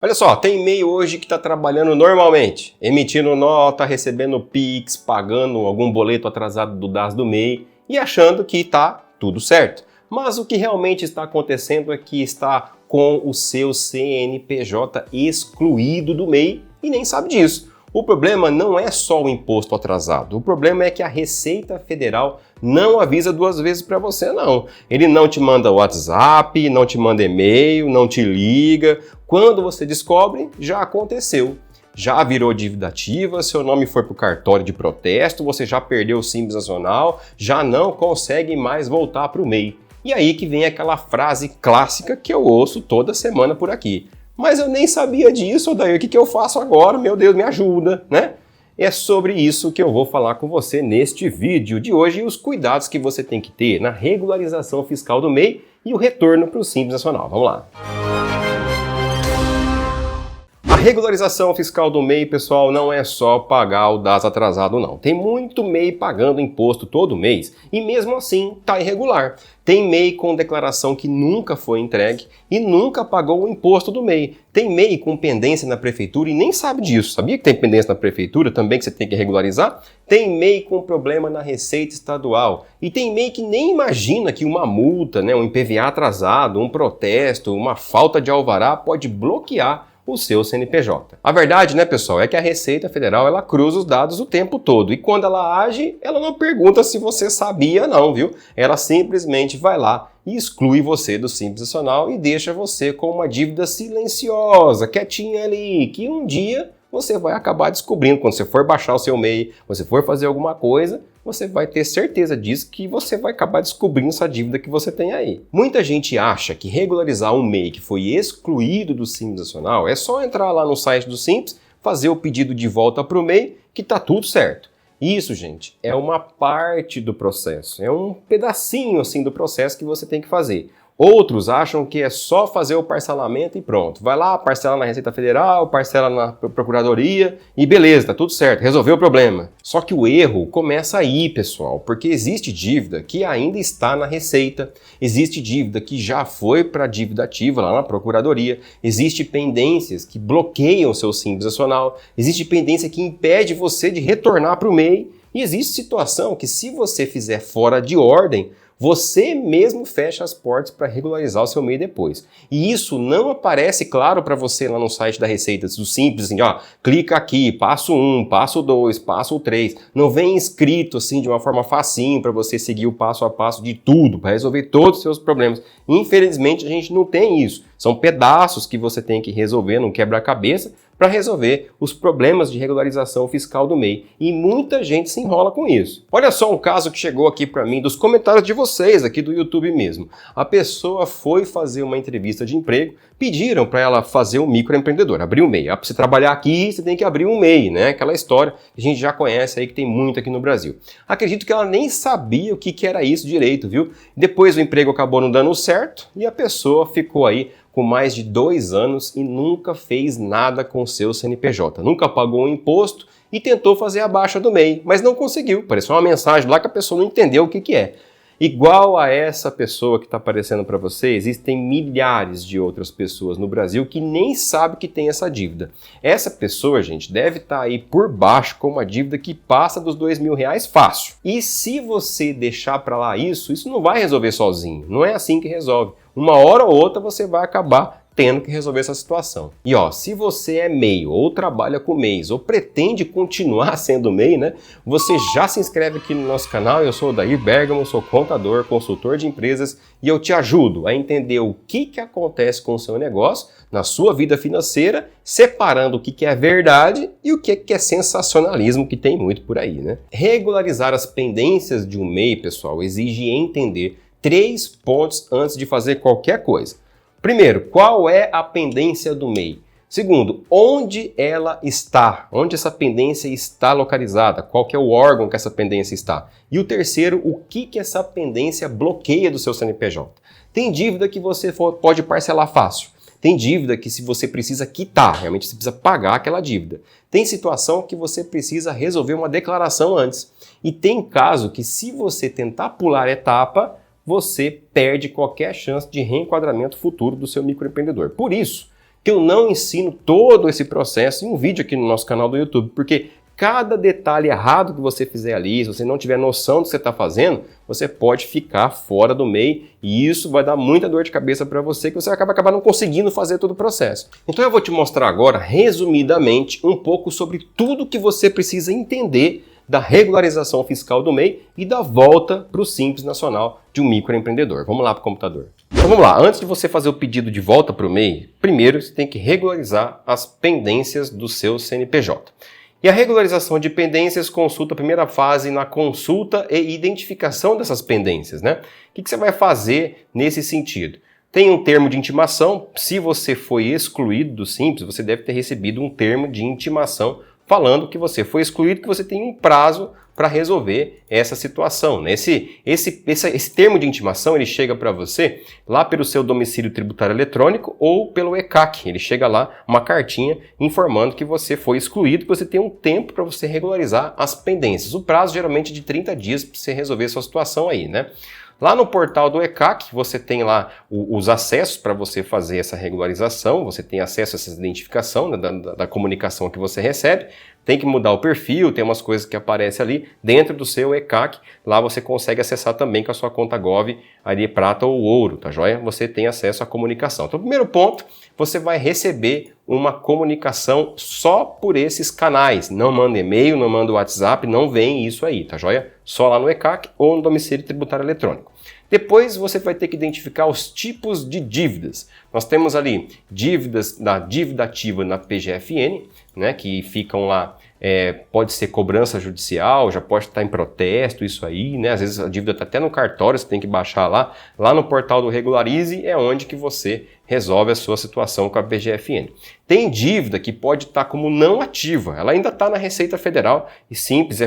Olha só, tem MEI hoje que está trabalhando normalmente, emitindo nota, recebendo Pix, pagando algum boleto atrasado do DAS do MEI e achando que está tudo certo. Mas o que realmente está acontecendo é que está com o seu CNPJ excluído do MEI e nem sabe disso. O problema não é só o imposto atrasado, o problema é que a Receita Federal não avisa duas vezes para você não. Ele não te manda WhatsApp, não te manda e-mail, não te liga. Quando você descobre, já aconteceu. Já virou dívida ativa, seu nome foi para o cartório de protesto, você já perdeu o Simples Nacional, já não consegue mais voltar para o MEI. E aí que vem aquela frase clássica que eu ouço toda semana por aqui. Mas eu nem sabia disso, Odair, o que eu faço agora? Meu Deus, me ajuda, né? É sobre isso que eu vou falar com você neste vídeo de hoje e os cuidados que você tem que ter na regularização fiscal do MEI e o retorno para o Simples Nacional. Vamos lá! A regularização fiscal do MEI, pessoal, não é só pagar o DAS atrasado, não. Tem muito MEI pagando imposto todo mês e mesmo assim está irregular. Tem MEI com declaração que nunca foi entregue e nunca pagou o imposto do MEI. Tem MEI com pendência na prefeitura e nem sabe disso. Sabia que tem pendência na prefeitura também que você tem que regularizar? Tem MEI com problema na Receita Estadual. E tem MEI que nem imagina que uma multa, um IPVA atrasado, um protesto, uma falta de alvará pode bloquear o seu CNPJ. A verdade, pessoal, é que a Receita Federal, ela cruza os dados o tempo todo e quando ela age, ela não pergunta se você sabia não, viu? Ela simplesmente vai lá e exclui você do Simples Nacional e deixa você com uma dívida silenciosa, quietinha ali, que um dia você vai acabar descobrindo. Quando você for baixar o seu MEI, você for fazer alguma coisa, você vai ter certeza disso que você vai acabar descobrindo essa dívida que você tem aí. Muita gente acha que regularizar um MEI que foi excluído do Simples Nacional é só entrar lá no site do Simples, fazer o pedido de volta para o MEI, que tá tudo certo. Isso, gente, é uma parte do processo, é um pedacinho assim do processo que você tem que fazer. Outros acham que é só fazer o parcelamento e pronto. Vai lá, parcela na Receita Federal, parcela na Procuradoria e beleza, tá tudo certo, resolveu o problema. Só que o erro começa aí, pessoal, porque existe dívida que ainda está na Receita, existe dívida que já foi para dívida ativa lá na Procuradoria, existe pendências que bloqueiam o seu Simples Nacional, existe pendência que impede você de retornar para o MEI e existe situação que se você fizer fora de ordem, você mesmo fecha as portas para regularizar o seu MEI depois. E isso não aparece claro para você lá no site da Receita, do Simples, assim, clica aqui, passo 1, passo 2, passo 3. Não vem escrito assim de uma forma facinho para você seguir o passo a passo de tudo, para resolver todos os seus problemas. Infelizmente a gente não tem isso. São pedaços que você tem que resolver num quebra-cabeça para resolver os problemas de regularização fiscal do MEI. E muita gente se enrola com isso. Olha só um caso que chegou aqui para mim dos comentários de vocês aqui do YouTube mesmo. A pessoa foi fazer uma entrevista de emprego, pediram para ela fazer um microempreendedor, abrir um MEI. Para você trabalhar aqui, você tem que abrir um MEI, Aquela história que a gente já conhece aí, que tem muito aqui no Brasil. Acredito que ela nem sabia o que era isso direito, viu? Depois o emprego acabou não dando certo e a pessoa ficou aí com mais de 2 anos e nunca fez nada com seu CNPJ. Nunca pagou um imposto e tentou fazer a baixa do MEI, mas não conseguiu. Apareceu uma mensagem lá que a pessoa não entendeu o que é. Igual a essa pessoa que está aparecendo para você, existem milhares de outras pessoas no Brasil que nem sabem que tem essa dívida. Essa pessoa, gente, deve estar aí por baixo com uma dívida que passa dos R$2.000 fácil. E se você deixar para lá isso não vai resolver sozinho. Não é assim que resolve. Uma hora ou outra você vai acabar tendo que resolver essa situação. E se você é MEI ou trabalha com MEIs ou pretende continuar sendo MEI, você já se inscreve aqui no nosso canal. Eu sou o Odair Bergamo, sou contador, consultor de empresas e eu te ajudo a entender o que acontece com o seu negócio na sua vida financeira, separando o que é verdade e o que é sensacionalismo, que tem muito por aí, Regularizar as pendências de um MEI, pessoal, exige entender 3 pontos antes de fazer qualquer coisa. Primeiro, qual é a pendência do MEI? Segundo, onde ela está? Onde essa pendência está localizada? Qual que é o órgão que essa pendência está? E o terceiro, o que essa pendência bloqueia do seu CNPJ? Tem dívida que você pode parcelar fácil. Tem dívida que se você precisa quitar, realmente você precisa pagar aquela dívida. Tem situação que você precisa resolver uma declaração antes. E tem caso que se você tentar pular etapa, você perde qualquer chance de reenquadramento futuro do seu microempreendedor. Por isso que eu não ensino todo esse processo em um vídeo aqui no nosso canal do YouTube, porque cada detalhe errado que você fizer ali, se você não tiver noção do que você está fazendo, você pode ficar fora do MEI e isso vai dar muita dor de cabeça para você, que você acaba não conseguindo fazer todo o processo. Então eu vou te mostrar agora, resumidamente, um pouco sobre tudo que você precisa entender da regularização fiscal do MEI e da volta para o Simples Nacional de um microempreendedor. Vamos lá para o computador. Então vamos lá, antes de você fazer o pedido de volta para o MEI, primeiro você tem que regularizar as pendências do seu CNPJ. E a regularização de pendências consulta a primeira fase na consulta e identificação dessas pendências, né? O que você vai fazer nesse sentido? Tem um termo de intimação, se você foi excluído do Simples, você deve ter recebido um termo de intimação falando que você foi excluído, que você tem um prazo para resolver essa situação, né? Esse termo de intimação, ele chega para você lá pelo seu domicílio tributário eletrônico ou pelo ECAC. Ele chega lá, uma cartinha informando que você foi excluído, que você tem um tempo para você regularizar as pendências. O prazo geralmente é de 30 dias para você resolver a sua situação aí, né? Lá no portal do ECAC, você tem lá os acessos para você fazer essa regularização, você tem acesso a essa identificação, né, da comunicação que você recebe, tem que mudar o perfil, tem umas coisas que aparecem ali dentro do seu ECAC, lá você consegue acessar também com a sua conta Gov, ali prata ou ouro, tá joia? Você tem acesso à comunicação. Então, primeiro ponto, você vai receber uma comunicação só por esses canais, não manda e-mail, não manda WhatsApp, não vem isso aí, tá joia? Só lá no ECAC ou no domicílio tributário eletrônico. Depois você vai ter que identificar os tipos de dívidas. Nós temos ali dívidas da dívida ativa na PGFN, né, que ficam lá, pode ser cobrança judicial, já pode estar em protesto, isso aí, né? Às vezes a dívida está até no cartório, você tem que baixar lá. Lá no portal do Regularize é onde que você resolve a sua situação com a PGFN. Tem dívida que pode estar como não ativa, ela ainda está na Receita Federal e simples,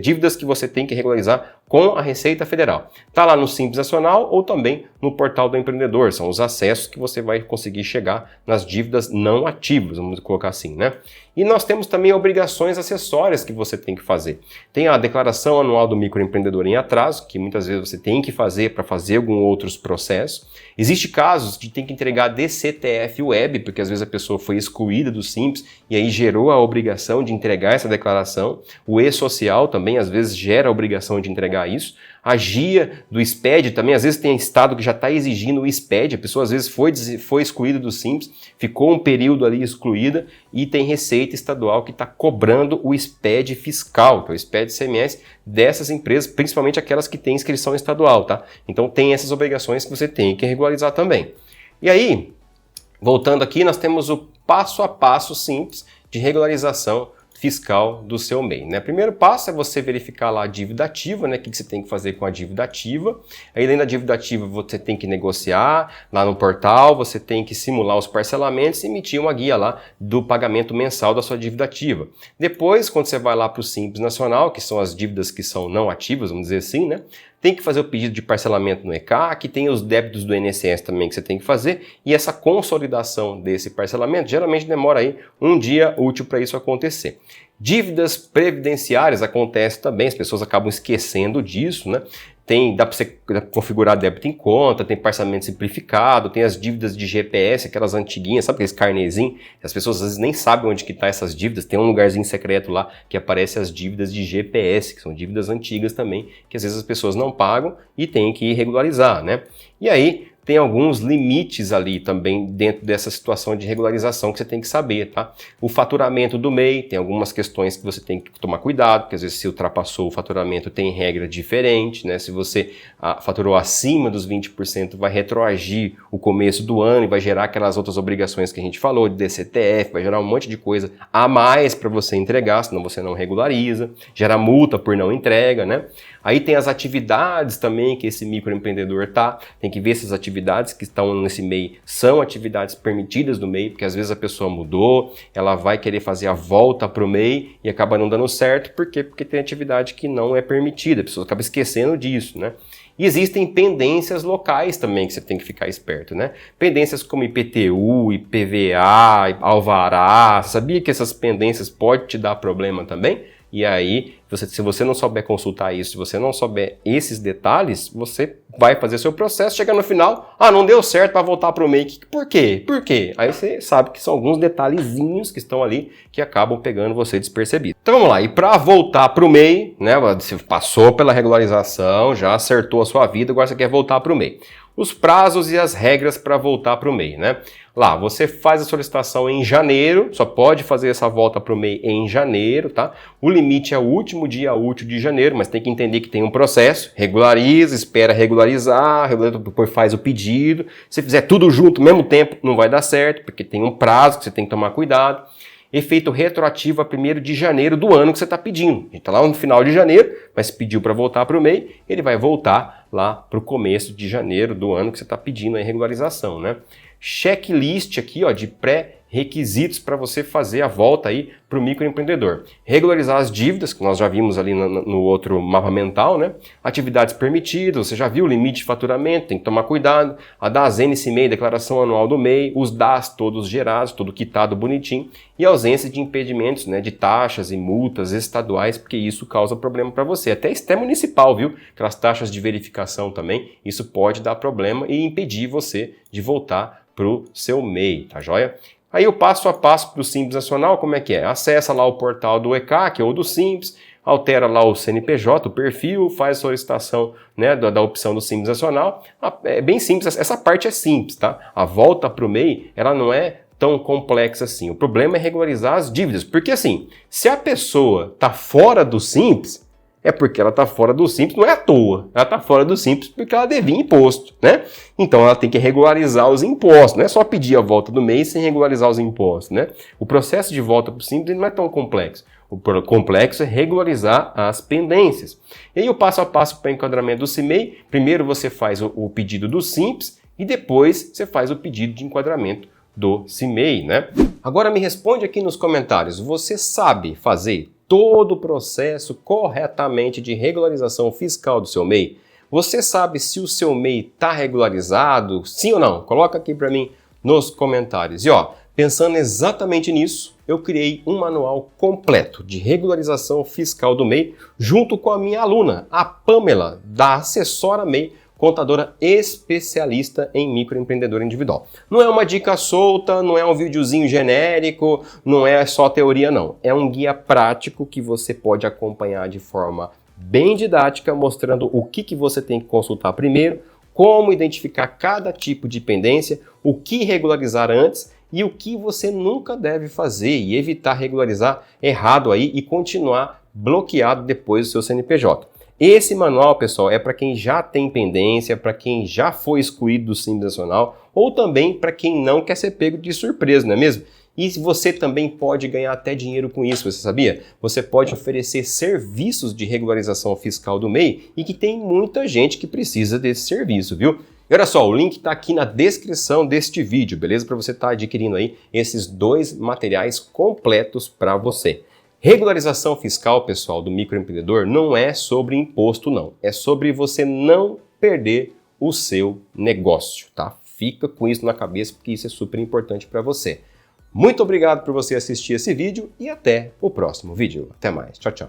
dívidas que você tem que regularizar com a Receita Federal. Está lá no Simples Nacional ou também no portal do empreendedor, são os acessos que você vai conseguir chegar nas dívidas não ativas, vamos colocar assim, né? E nós temos também obrigações acessórias que você tem que fazer. Tem a declaração anual do microempreendedor em atraso, que muitas vezes você tem que fazer para fazer alguns outros processos. Existem casos que tem que entregar DCTF Web, porque às vezes a pessoa foi excluída do Simples e aí gerou a obrigação de entregar essa declaração. O E-Social também às vezes gera a obrigação de entregar isso. A GIA do SPED também, às vezes tem estado que já está exigindo o SPED, a pessoa às vezes foi excluída do Simples, ficou um período ali excluída e tem Receita Estadual que está cobrando o SPED fiscal, que é o SPED CMS dessas empresas, principalmente aquelas que têm inscrição estadual, tá? Então tem essas obrigações que você tem que regularizar também. E aí, voltando aqui, nós temos o passo a passo simples de regularização fiscal do seu MEI, né? Primeiro passo é você verificar lá a dívida ativa, né? O que você tem que fazer com a dívida ativa. Aí, além da dívida ativa, você tem que negociar lá no portal, você tem que simular os parcelamentos e emitir uma guia lá do pagamento mensal da sua dívida ativa. Depois, quando você vai lá para o Simples Nacional, que são as dívidas que são não ativas, vamos dizer assim, né? Tem que fazer o pedido de parcelamento no ECAC, tem os débitos do INSS também que você tem que fazer, e essa consolidação desse parcelamento geralmente demora aí um dia útil para isso acontecer. Dívidas previdenciárias acontecem também, as pessoas acabam esquecendo disso, né? Dá para você configurar débito em conta, tem parcelamento simplificado, tem as dívidas de GPS, aquelas antiguinhas, sabe aqueles carnezinhos? As pessoas às vezes nem sabem onde que tá essas dívidas, tem um lugarzinho secreto lá que aparece as dívidas de GPS, que são dívidas antigas também, que às vezes as pessoas não pagam e tem que regularizar, né? E aí tem alguns limites ali também dentro dessa situação de regularização que você tem que saber, tá? O faturamento do MEI, tem algumas questões que você tem que tomar cuidado, porque às vezes se ultrapassou o faturamento tem regra diferente, né? Se você faturou acima dos 20%, vai retroagir o começo do ano e vai gerar aquelas outras obrigações que a gente falou, de DCTF, vai gerar um monte de coisa a mais para você entregar, senão você não regulariza, gera multa por não entrega, né? Aí tem as atividades também que esse microempreendedor tem que ver se as atividades que estão nesse MEI são atividades permitidas do MEI, porque às vezes a pessoa mudou, ela vai querer fazer a volta para o MEI e acaba não dando certo, por quê? Porque tem atividade que não é permitida, a pessoa acaba esquecendo disso, né? E existem pendências locais também que você tem que ficar esperto, né? Pendências como IPTU, IPVA, Alvará, sabia que essas pendências podem te dar problema também? E aí, se você não souber consultar isso, se você não souber esses detalhes, você vai fazer seu processo, chega no final, não deu certo para voltar para o MEI. Por quê? Por quê? Aí você sabe que são alguns detalhezinhos que estão ali que acabam pegando você despercebido. Então vamos lá, e para voltar para o MEI, né, você passou pela regularização, já acertou a sua vida, agora você quer voltar para o MEI. Os prazos e as regras para voltar para o MEI, né? Lá, você faz a solicitação em janeiro, só pode fazer essa volta para o MEI em janeiro, tá? O limite é o último dia útil de janeiro, mas tem que entender que tem um processo, regulariza, espera regularizar, depois faz o pedido. Se fizer tudo junto, ao mesmo tempo, não vai dar certo, porque tem um prazo que você tem que tomar cuidado. Efeito retroativo a 1º de janeiro do ano que você está pedindo. A gente está lá no final de janeiro, mas pediu para voltar para o MEI, ele vai voltar lá para o começo de janeiro do ano que você está pedindo a regularização, né? Checklist aqui, ó, de pré-requisitos para você fazer a volta aí para o microempreendedor. Regularizar as dívidas, que nós já vimos ali no outro mapa mental, né? Atividades permitidas, você já viu o limite de faturamento, tem que tomar cuidado. A DAS NC-MEI, declaração anual do MEI, os DAS todos gerados, tudo quitado bonitinho. E ausência de impedimentos, né, de taxas e multas estaduais, porque isso causa problema para você. Até municipal, viu? Aquelas taxas de verificação também, isso pode dar problema e impedir você de voltar para o seu MEI, tá joia? Aí o passo a passo para o Simples Nacional, como é que é? Acessa lá o portal do ECAC ou do Simples, altera lá o CNPJ, o perfil, faz a solicitação, né, da opção do Simples Nacional. É bem simples, essa parte é simples, tá? A volta para o MEI, ela não é tão complexa assim. O problema é regularizar as dívidas, porque assim, se a pessoa está fora do Simples, é porque ela está fora do Simples, não é à toa. Ela está fora do Simples porque ela devia imposto, né? Então ela tem que regularizar os impostos, não é só pedir a volta do mês sem regularizar os impostos, né? O processo de volta para o Simples não é tão complexo. O complexo é regularizar as pendências. E aí o passo a passo para o enquadramento do CIMEI, primeiro você faz o pedido do Simples e depois você faz o pedido de enquadramento do CIMEI, né? Agora me responde aqui nos comentários, você sabe fazer todo o processo corretamente de regularização fiscal do seu MEI? Você sabe se o seu MEI está regularizado, sim ou não? Coloca aqui para mim nos comentários. E ó, pensando exatamente nisso, eu criei um manual completo de regularização fiscal do MEI junto com a minha aluna, a Pamela, da Assessora MEI, contadora especialista em microempreendedor individual. Não é uma dica solta, não é um videozinho genérico, não é só teoria não. É um guia prático que você pode acompanhar de forma bem didática, mostrando o que você tem que consultar primeiro, como identificar cada tipo de pendência, o que regularizar antes e o que você nunca deve fazer e evitar regularizar errado aí e continuar bloqueado depois do seu CNPJ. Esse manual, pessoal, é para quem já tem pendência, para quem já foi excluído do Simples Nacional ou também para quem não quer ser pego de surpresa, não é mesmo? E você também pode ganhar até dinheiro com isso, você sabia? Você pode oferecer serviços de regularização fiscal do MEI e que tem muita gente que precisa desse serviço, viu? E olha só, o link está aqui na descrição deste vídeo, beleza? Para você estar adquirindo aí esses 2 materiais completos para você. Regularização fiscal, pessoal, do microempreendedor não é sobre imposto, não. É sobre você não perder o seu negócio, tá? Fica com isso na cabeça porque isso é super importante para você. Muito obrigado por você assistir esse vídeo e até o próximo vídeo. Até mais. Tchau, tchau.